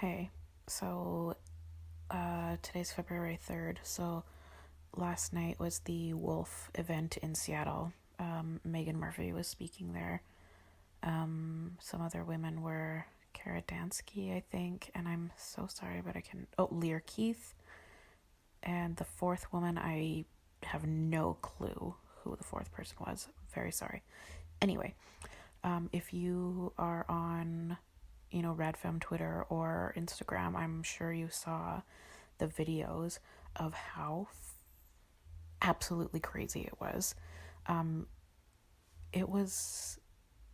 Hey, so today's February 3rd. So last night was the WoLF event in Seattle. Megan Murphy was speaking there. Some other women were Kara Dansky, I think, and I'm so sorry, but Lear Keith. And the fourth woman, I have no clue who the fourth person was. Very sorry. Anyway, if you are on Radfem Twitter or Instagram, I'm sure you saw the videos of how absolutely crazy it was. It was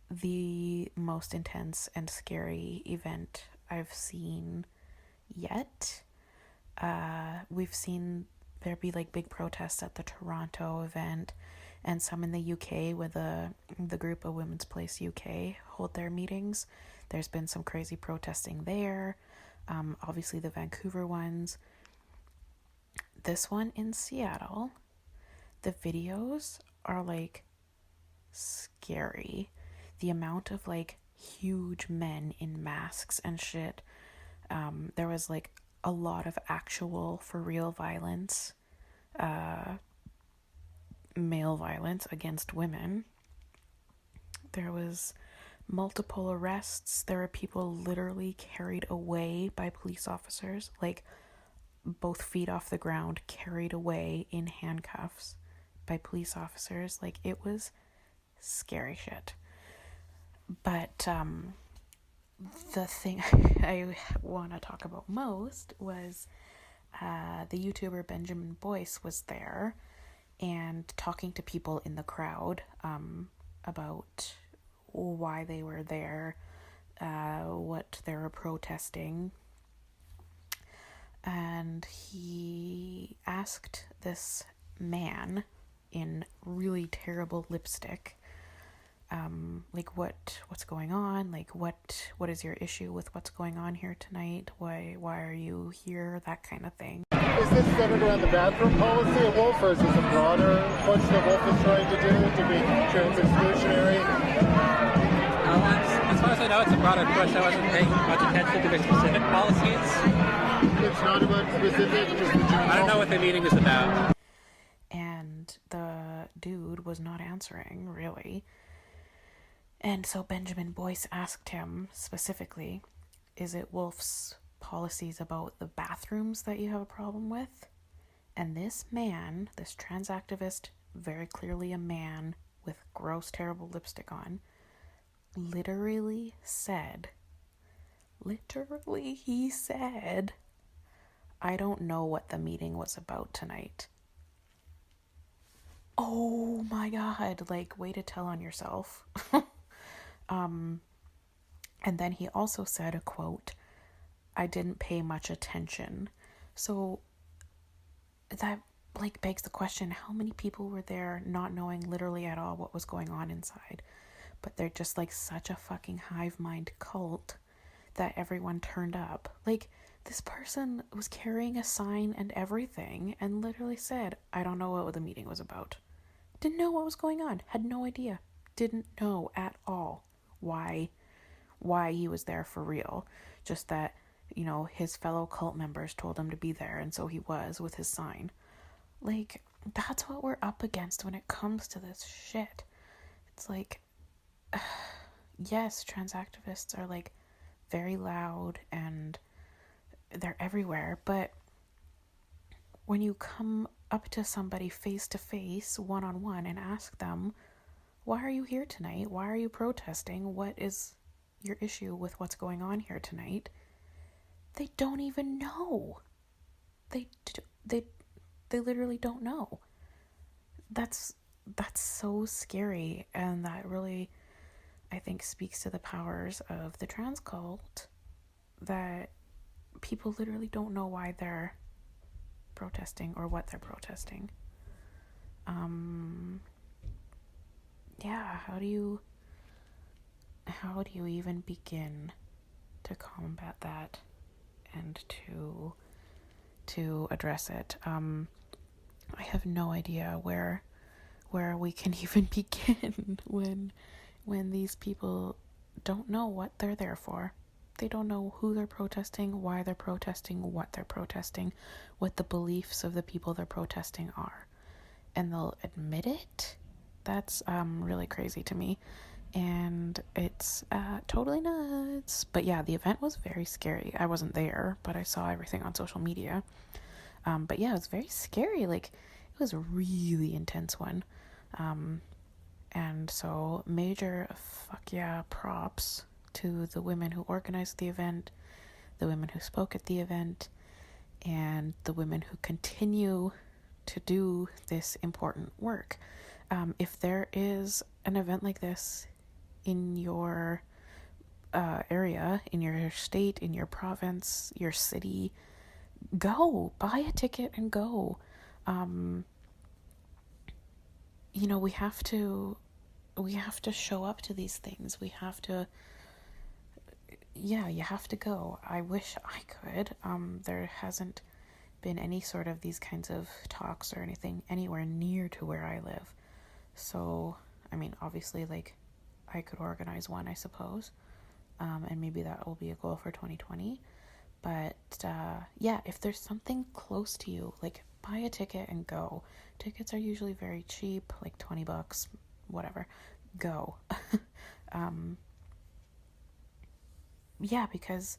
the most intense and scary event I've seen yet. We've seen there be like big protests at the Toronto event and some in the UK where the group of Women's Place UK hold their meetings. There's been some crazy protesting there. Obviously the Vancouver ones. This one in Seattle, the videos are like scary. The amount of like huge men in masks and shit. There was like a lot of actual for real violence, male violence against women. There was multiple arrests. There were people literally carried away by police officers, like both feet off the ground, carried away in handcuffs by police officers. Like, it was scary shit. But the thing I want to talk about most was the YouTuber Benjamin Boyce was there and talking to people in the crowd about why they were there, what they were protesting. And he asked this man in really terrible lipstick, like what's going on, like what is your issue with what's going on here tonight, why are you here, that kind of thing. Is this centered around the bathroom policy of WoLF, or is this a broader push that WoLF is trying to do to be trans-exclusionary? As far as I know, it's a broader push. I wasn't paying much attention to their specific policies. It's not about specific, just the general. I don't know what the meeting is about. And the dude was not answering, really. And so Benjamin Boyce asked him specifically, is it WoLF's policies about the bathrooms that you have a problem with? And this man, this trans activist, very clearly a man with gross, terrible lipstick on, literally said, I don't know what the meeting was about tonight. Oh my God, like, way to tell on yourself. And then he also said, a quote, I didn't pay much attention. So that like begs the question, how many people were there not knowing literally at all what was going on inside? But they're just like such a fucking hive mind cult that everyone turned up. Like, this person was carrying a sign and everything and literally said, I don't know what the meeting was about. Didn't know what was going on. Had no idea. Didn't know at all why he was there for real. Just that, his fellow cult members told him to be there, and so he was with his sign. Like, that's what we're up against when it comes to this shit. It's like, yes, trans activists are like very loud and they're everywhere, but when you come up to somebody face to face, one-on-one, and ask them, why are you here tonight? Why are you protesting? What is your issue with what's going on here tonight? They don't even know. They literally don't know. That's so scary, and that really, I think, speaks to the powers of the trans cult, that people literally don't know why they're protesting or what they're protesting. Yeah, how do you even begin to combat that and to address it? I have no idea where we can even begin when these people don't know what they're there for. They don't know who they're protesting, why they're protesting, what they're protesting, what the beliefs of the people they're protesting are. And they'll admit it. That's really crazy to me. And it's totally nuts. But yeah, the event was very scary. I wasn't there, but I saw everything on social media. But yeah, it was very scary. Like, it was a really intense one. And so major fuck yeah props to the women who organized the event, the women who spoke at the event, and the women who continue to do this important work. If there is an event like this in your area, in your state, in your province, your city, go. Buy a ticket and go. We have to show up to these things. We have to, you have to go. I wish I could. There hasn't been any sort of these kinds of talks or anything anywhere near to where I live. So, I mean, obviously, like, I could organize one, I suppose. And maybe that will be a goal for 2020. But, if there's something close to you, like, buy a ticket and go. Tickets are usually very cheap, like $20, whatever. Go. Because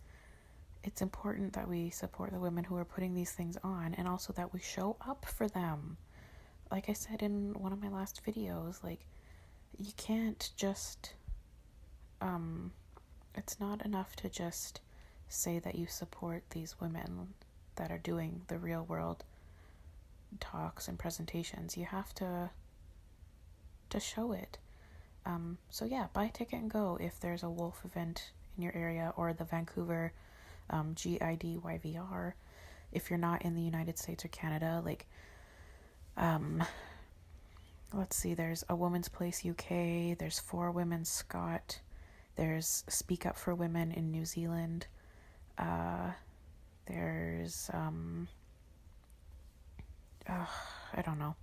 it's important that we support the women who are putting these things on, and also that we show up for them. Like I said in one of my last videos, like, you can't just, it's not enough to just say that you support these women that are doing the real world talks and presentations. You have to show it. So yeah, buy a ticket and go if there's a WoLF event in your area, or the Vancouver GIDYVR. If you're not in the United States or Canada, like, let's see, there's a Woman's Place UK, there's For Women Scott, there's Speak Up for Women in New Zealand, there's I don't know.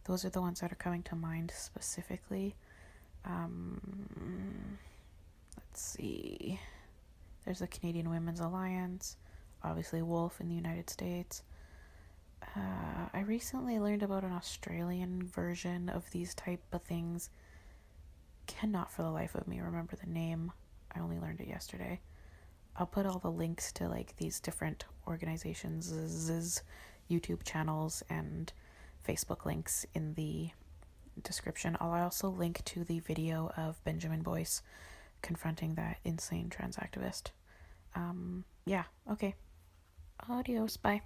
Those are the ones that are coming to mind specifically. Let's see. There's the Canadian Women's Alliance, obviously WoLF in the United States. I recently learned about an Australian version of these type of things. Cannot for the life of me remember the name. I only learned it yesterday. I'll put all the links to, like, these different organizations' YouTube channels and Facebook links in the description. I'll also link to the video of Benjamin Boyce confronting that insane trans activist. Okay. Adios. Bye.